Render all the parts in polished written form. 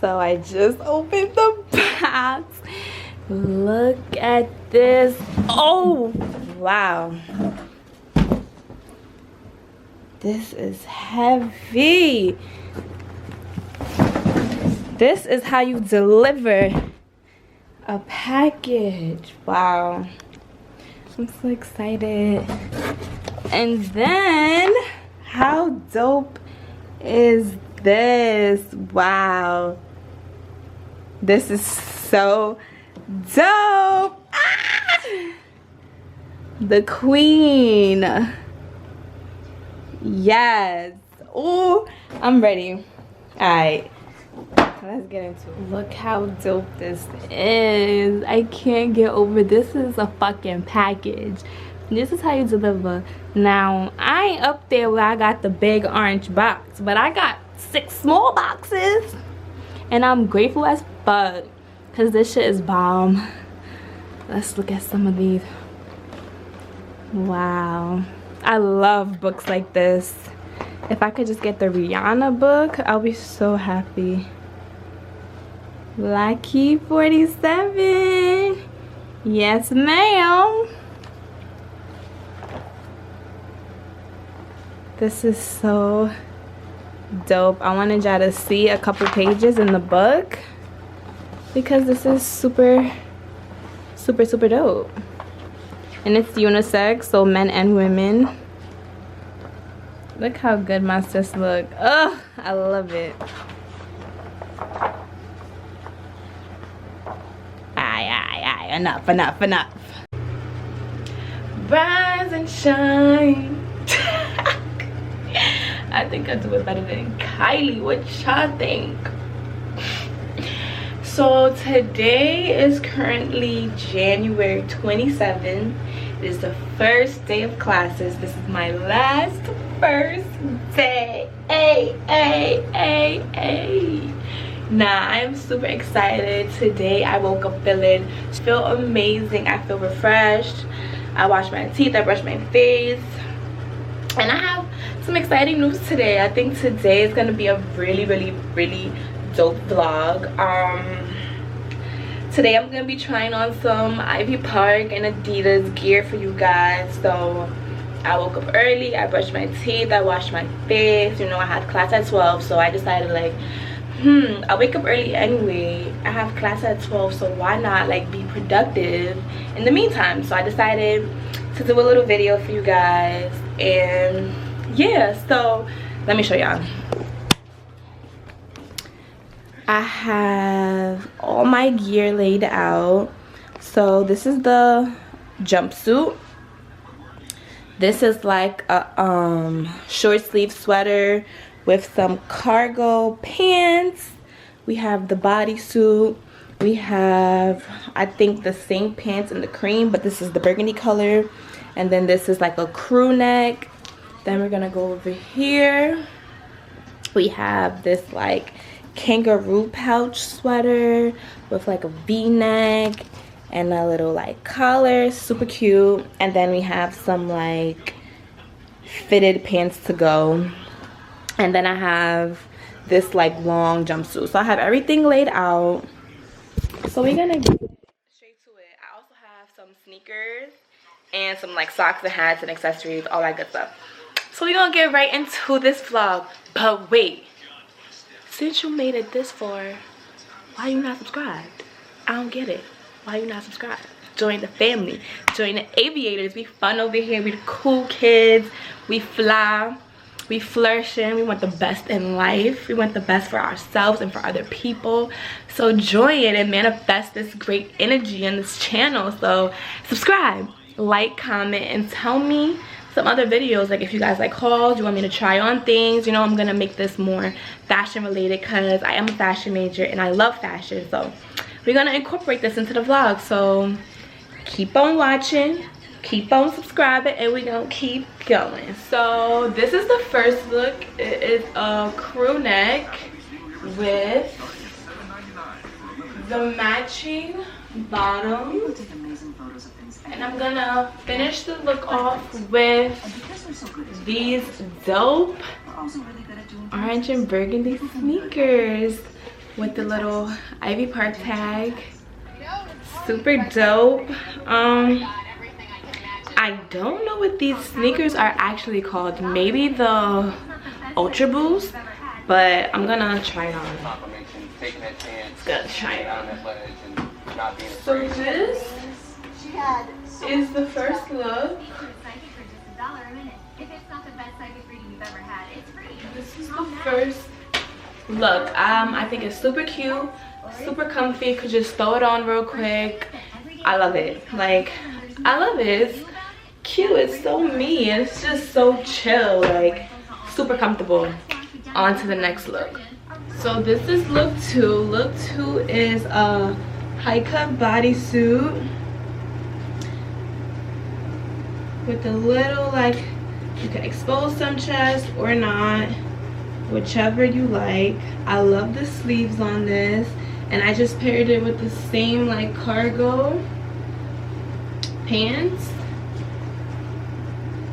So I just opened the box. Look at this. Oh, wow. This is heavy. This is how you deliver a package. Wow. I'm so excited. And then, how dope is this? Wow. This is so dope. Ah! The queen. Yes. Oh, I'm ready. Alright. Let's get into it. Look how dope this is. I can't get over this. Is a fucking package. This is how you deliver. Now, I ain't up there where I got the big orange box, but I got 6 small boxes. And I'm grateful as fuck, because this shit is bomb. Let's look at some of these. Wow. I love books like this. If I could just get the Rihanna book, I'll be so happy. Lucky 47. Yes, ma'am. This is so dope. I wanted y'all to see a couple pages in the book because this is super dope. And it's unisex, so men and women. Look how good my sis look. Oh, I love it. Aye, enough. Rise and shine. I think I do it better than Kylie. What y'all think? So today is currently January 27th. It is the first day of classes. This is my first day. Nah, I'm super excited. Today I woke up feel amazing. I feel refreshed. I washed my teeth, I brushed my face, and I have some exciting news today. I think today is gonna be a really dope vlog. Today I'm gonna be trying on some Ivy Park and Adidas gear for you guys. So I woke up early, I brushed my teeth, I washed my face. You know, I had class at 12, so I decided like, I wake up early anyway. I have class at 12, so why not like be productive in the meantime? So I decided to do a little video for you guys. And yeah, so let me show y'all. I have all my gear laid out. So this is the jumpsuit. This is like a short sleeve sweater with some cargo pants. We have the bodysuit. We have, I think, the same pants in the cream, but this is the burgundy color. And then this is like a crew neck. Then we're gonna go over here. We have this like kangaroo pouch sweater with like a v-neck and a little like collar, super cute. And then we have some like fitted pants to go. And then I have this like long jumpsuit. So I have everything laid out. So we're gonna get straight to it. I also have some sneakers and some like socks and hats and accessories, all that good stuff. So we're gonna get right into this vlog. But wait, since you made it this far, why you not subscribed? I don't get it. Why you not subscribed? Join the family. Join the aviators. We fun over here. We the cool kids. We fly. We flourishing. We want the best in life. We want the best for ourselves and for other people. So join it and manifest this great energy in this channel. So subscribe, like, comment, and tell me some other videos. Like if you guys like hauls, you want me to try on things. You know, I'm gonna make this more fashion related because I am a fashion major and I love fashion. So we're gonna incorporate this into the vlog. So keep on watching, keep on subscribing, and we're gonna keep going. So this is the first look. It is a crew neck with the matching bottom, and I'm gonna finish the look off with these dope orange and burgundy sneakers. with the little Ivy Park tag. Super dope. I don't know what these sneakers are actually called. Maybe the Ultra Boost, but I'm gonna try it on. Just gonna try it on. So this is the first look. This is the first look. I think it's super cute, super comfy. Could just throw it on real quick. I love it. Like, I love it. It's cute. It's so me. And it's just so chill. Like, super comfortable. On to the next look. So this is look 2. Look 2 is a high cut bodysuit with a little, like, you can expose some chest or not, whichever you like. I love the sleeves on this, and I just paired it with the same like cargo pants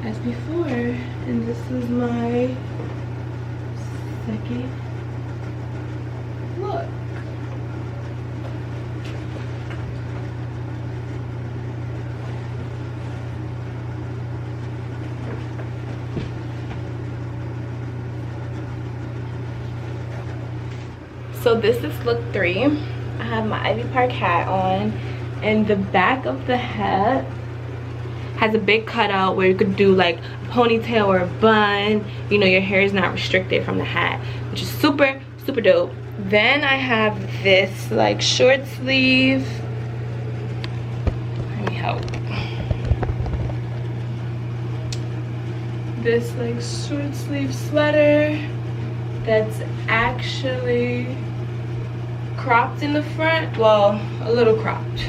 as before. And this is my second look. So this is look 3. I have my Ivy Park hat on, and the back of the hat has a big cutout where you could do like a ponytail or a bun. You know, your hair is not restricted from the hat, which is super, super dope. Then I have this like short sleeve. Let me help. This like short sleeve sweater that's actually cropped in the front. Well, a little cropped.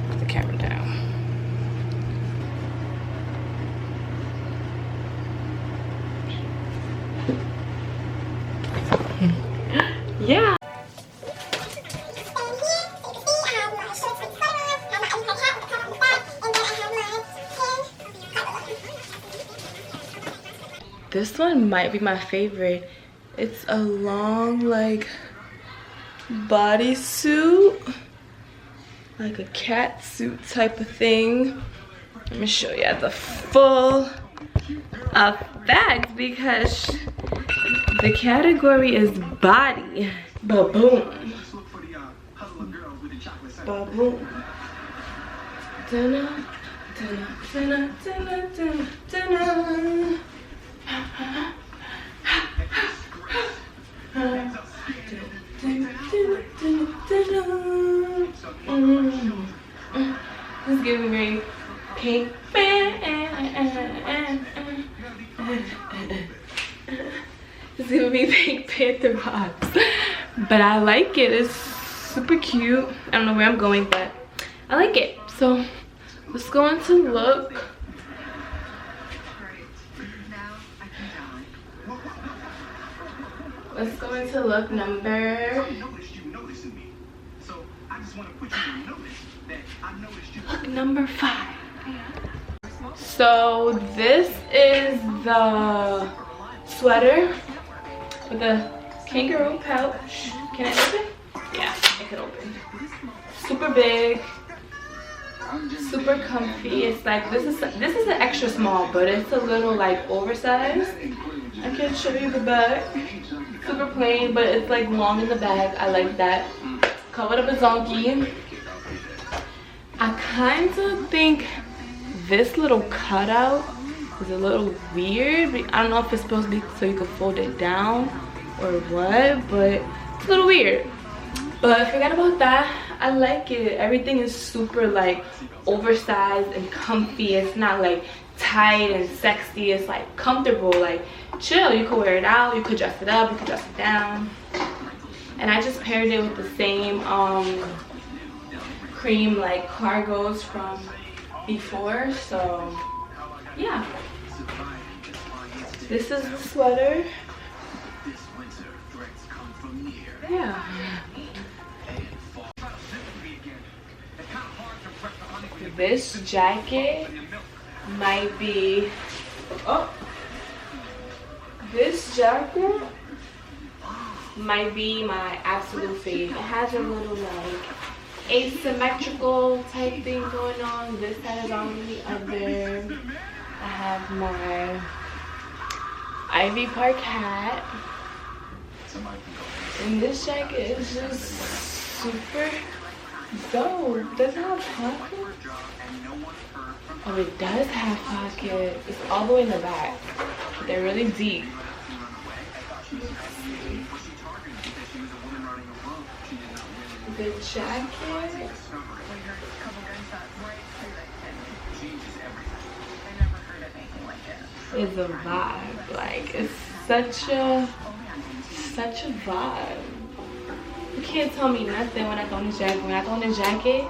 Put the camera down. Yeah. This one might be my favorite. It's a long like bodysuit, like a cat suit type of thing. Let me show you the full effect because the category is body. Ba-boom. Ba-boom. Dun-dun, dun-dun, dun-dun, dun-dun, dun-dun. It's giving me pink. It's giving me Pink Panther vibes. But I like it. It's super cute. I don't know where I'm going, but I like it. So let's go into look. Let's go into look number 5. So this is the sweater with the kangaroo pouch. Can I open? Yeah, it can open. Super big, super comfy. It's like this is an extra small, but it's a little like oversized. I can show you the back. Super plain, but it's like long in the back. I like that. Covered up a zonky. I kind of think this little cutout is a little weird. I don't know if it's supposed to be so you can fold it down or what, but it's a little weird. But forget about that. I like it. Everything is super like oversized and comfy. It's not like tight and sexy. It's like comfortable, like chill. You could wear it out, you could dress it up, you could dress it down. And I just paired it with the same cream like cargos from before. So yeah, this is the sweater. Yeah, this jacket might be, oh, this jacket might be my absolute favorite. It has a little like asymmetrical type thing going on. This side is on the other. I have my Ivy Park hat. And this jacket is just super dope. Does it have pockets? Oh, it does have pockets. It's all the way in the back. They're really deep. The jacket is a vibe. Like, it's such a vibe. You can't tell me nothing when I throw on this jacket. When I throw on this jacket,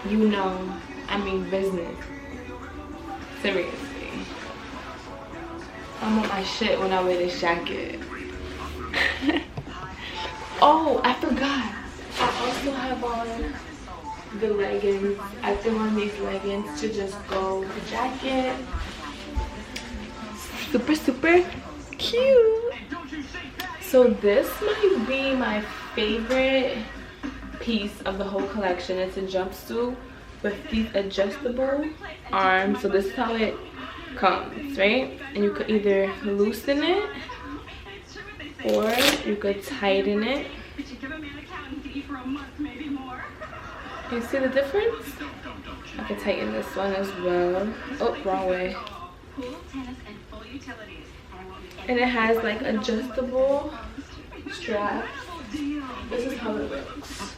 you know I mean business. Seriously. I'm on my shit when I wear this jacket. Oh, I forgot. I also have on the leggings. I threw on these leggings to just go with the jacket. Super cute. So this might be my favorite piece of the whole collection. It's a jumpsuit with these adjustable arms. So this is how it comes, right? And you could either loosen it or you could tighten it. You see the difference? I can tighten this one as well. Oh, wrong way. And it has like adjustable straps. This is how it looks.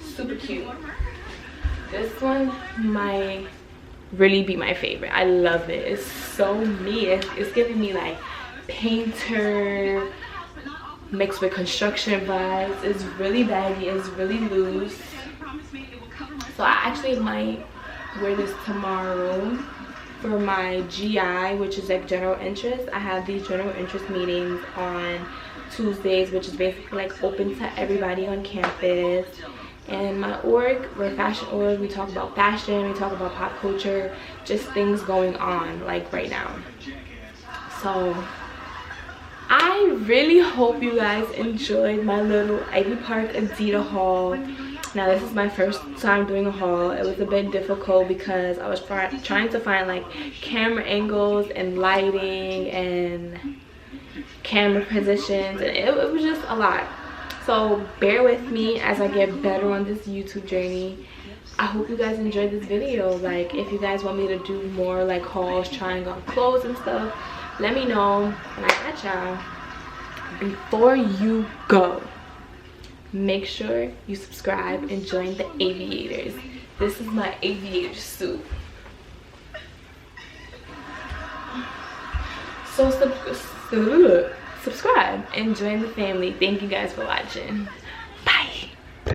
Super cute. This one might really be my favorite. I love it. It's so neat. It's giving me like painter mixed with construction vibes. It's really baggy. It's really loose. So I actually might wear this tomorrow for my GI, which is like general interest. I have these general interest meetings on Tuesdays, which is basically like open to everybody on campus. And my org, we're fashion org. We talk about fashion, we talk about pop culture, just things going on like right now. So I really hope you guys enjoyed my little Ivy Park Adidas haul. Now this is my first time doing a haul. It was a bit difficult because I was trying to find like camera angles and lighting and camera positions, and it was just a lot. So bear with me as I get better on this YouTube journey. I hope you guys enjoyed this video. Like, if you guys want me to do more like hauls, trying on clothes and stuff, let me know. And I got y'all. Before you go, make sure you subscribe and join the aviators. This is my aviator suit. So subscribe and join the family. Thank you guys for watching.